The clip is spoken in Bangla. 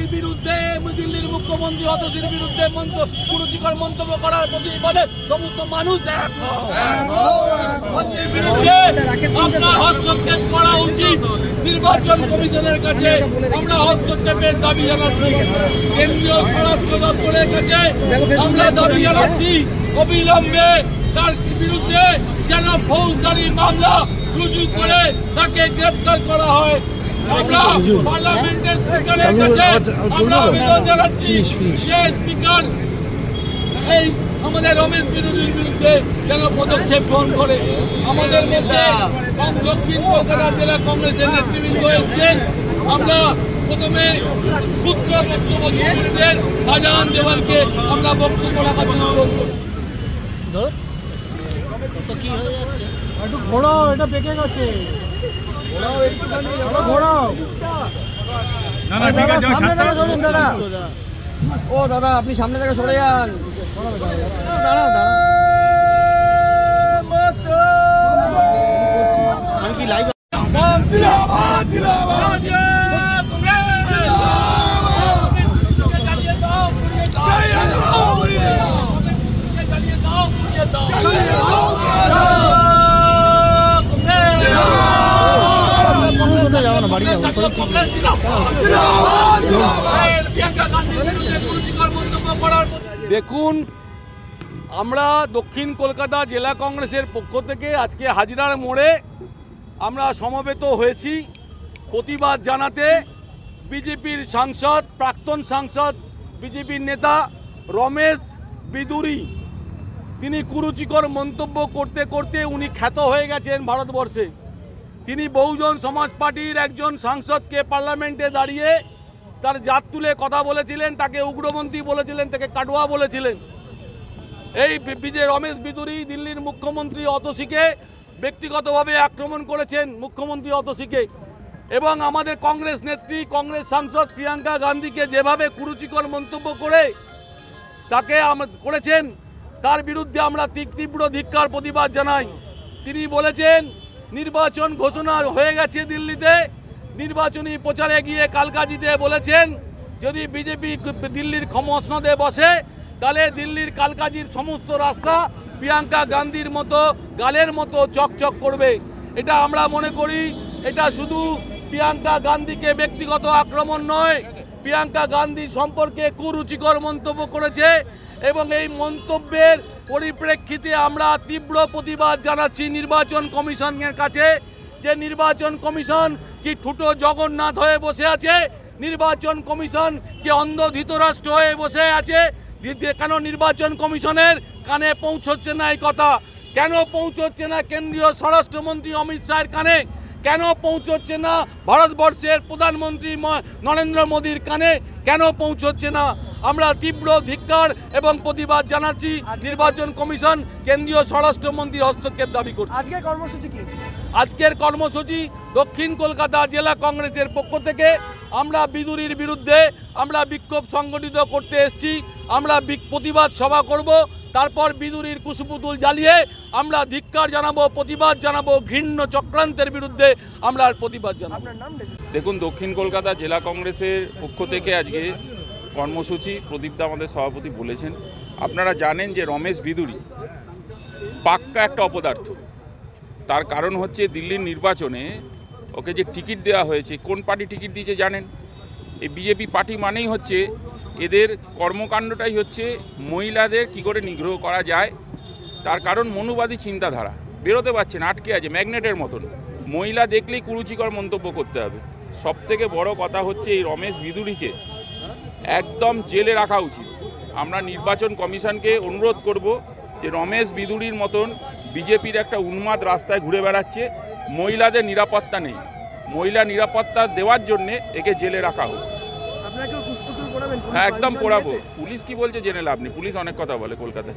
বিজেপির বিরুদ্ধে দিল্লির মুখ্যমন্ত্রী অতসীর বিরুদ্ধে কুরুচিকর মন্তব্য করার প্রতিবাদে সমস্ত মানুষ আপনার হস্তক্ষেপ করা উচিত। নির্বাচন কমিশনের কাছে আমরা হস্তক্ষেপের দাবি জানাচ্ছি। কেন্দ্রীয় স্বরাষ্ট্র দপ্তরের কাছে আমরা দাবি জানাচ্ছি অবিলম্বে তার বিরুদ্ধে যেন ফৌজদারি মামলা রুজু করে তাকে গ্রেফতার করা হয়। আমরা পার্লামেন্টের স্পিকারের কাছে আমরা আবেদন জানাচ্ছি যে স্পিকার এই আমাদের রমেশ বিরোধীর বিরুদ্ধে যেন পদক্ষেপ গ্রহণ করে। আমাদের মধ্যে দক্ষিণ কলকাতা জেলা কংগ্রেসের নেতৃবৃন্দ এসছেন। আমরা প্রথমে ক্ষুদ্র বক্তব্য কমিটিদের শাহজাহান দেওয়ানকে আমরা বক্তব্য রাখার জন্য অনুরোধ করি। কি হয়ে যাচ্ছে? একটু ঘোরাও, এটা বেঁকে গেছে। ও দাদা আপনি সামনে থেকে সরে যান। দাঁড়াও আমি কি লাইভ দেখুন, আমরা দক্ষিণ কলকাতা জেলা কংগ্রেসের পক্ষ থেকে আজকে হাজিরার মোড়ে আমরা সমবেত হয়েছি প্রতিবাদ জানাতে। বিজেপির সাংসদ, প্রাক্তন সাংসদ, বিজেপির নেতা রমেশ বিদুরি, তিনি কুরুচিকর মন্তব্য করতে করতে উনি খ্যাত হয়ে গেছেন ভারতবর্ষে। তিনি বহুজন সমাজ পার্টির একজন সাংসদকে পার্লামেন্টে দাঁড়িয়ে তার জাত তুলে কথা বলেছিলেন, তাকে উগ্রপন্থী বলেছিলেন, তাকে কাটুয়া বলেছিলেন। এই রমেশ বিদুরি দিল্লির মুখ্যমন্ত্রী অতসীকে ব্যক্তিগতভাবে আক্রমণ করেছেন, মুখ্যমন্ত্রী অতসীকে। এবং আমাদের কংগ্রেস নেত্রী, কংগ্রেস সাংসদ প্রিয়াঙ্কা গান্ধীকে যেভাবে কুরুচিকর মন্তব্য করে তাকে করেছেন, তার বিরুদ্ধে আমরা তীব্র ধিক্কার প্রতিবাদ জানাই। তিনি বলেছেন নির্বাচন ঘোষণা হয়ে গেছে দিল্লিতে, নির্বাচনী প্রচারে গিয়ে কালকাজিতে বলেছেন যদি বিজেপি দিল্লির মসনদে বসে তাহলে দিল্লির কালকাজির সমস্ত রাস্তা প্রিয়াঙ্কা গান্ধীর মতো গালের মতো চকচক করবে। এটা আমরা মনে করি এটা শুধু প্রিয়াঙ্কা গান্ধীকে ব্যক্তিগত আক্রমণ নয়, প্রিয়াঙ্কা গান্ধী সম্পর্কে কুরুচিকর মন্তব্য করেছে এবং এই মন্তব্যের পরিপ্রেক্ষিতে আমরা তীব্র প্রতিবাদ জানাচ্ছি নির্বাচন কমিশনের কাছে যে নির্বাচন কমিশন কি ঠুটো জগন্নাথ হয়ে বসে আছে, নির্বাচন কমিশন কি অন্ধ ধৃতরাষ্ট্র হয়ে বসে আছে। কেন নির্বাচন কমিশনের কানে পৌঁছচ্ছে না এই কথা? কেন পৌঁছচ্ছে না কেন্দ্রীয় স্বরাষ্ট্রমন্ত্রী অমিত শাহের কানে? কেন পৌঁছচ্ছে না ভারতবর্ষের প্রধানমন্ত্রী নরেন্দ্র মোদীর কানে? কেন পৌঁছচ্ছে না? আমরা তীব্র ধিক্কার এবং প্রতিবাদ জানাচ্ছি। নির্বাচন কমিশন কেন্দ্রীয় স্বরাষ্ট্রমন্ত্রীর হস্তক্ষেপ দাবি করছে। আজকের কর্মসূচি কি? আজকের কর্মসূচি দক্ষিণ কলকাতা জেলা কংগ্রেসের পক্ষ থেকে আমরা বিদুরির বিরুদ্ধে আমরা বিক্ষোভ সংগঠিত করতে এসেছি। আমরা প্রতিবাদ সভা করব, তারপর বিদুরির কুশপুতুল জ্বালিয়ে আমরা ধিক্কার জানাবো, প্রতিবাদ জানাবো, ঘৃণ্য চক্রান্তের বিরুদ্ধে আমরা প্রতিবাদ জানাবো। দেখুন, দক্ষিণ কলকাতা জেলা কংগ্রেসের পক্ষ থেকে আজকে কর্মসূচি প্রদীপদা আমাদের সভাপতি বলেছেন। আপনারা জানেন যে রমেশ বিদুরি পাক্কা একটা অপদার্থ। তার কারণ হচ্ছে দিল্লির নির্বাচনে ওকে যে টিকিট দেওয়া হয়েছে, কোন পার্টি টিকিট দিয়েছে জানেন? এই বিজেপি পার্টি মানেই হচ্ছে এদের কর্মকাণ্ডটাই হচ্ছে মহিলাদের কি করে নিগ্রহ করা যায়। তার কারণ মনুবাদী চিন্তাধারা, বেরোতে পারছে না, আটকে আছে ম্যাগনেটের মতন। মহিলা দেখলেই কুরুচিকর মন্তব্য করতে হবে। সবথেকে বড় কথা হচ্ছে এই রমেশ বিদুরিকে একদম জেলে রাখা উচিত। আমরা নির্বাচন কমিশনকে অনুরোধ করব যে রমেশ বিদুরির মতন বিজেপির একটা উন্মাদ রাস্তায় ঘুরে বেড়াচ্ছে, মহিলাদের নিরাপত্তা নেই, মহিলা নিরাপত্তা দেওয়ার জন্যে একে জেলে রাখা হোক। হ্যাঁ, একদম পড়াবো। পুলিশ কি বলছে জেনে লাভ নেই, পুলিশ অনেক কথা বলে কলকাতায়।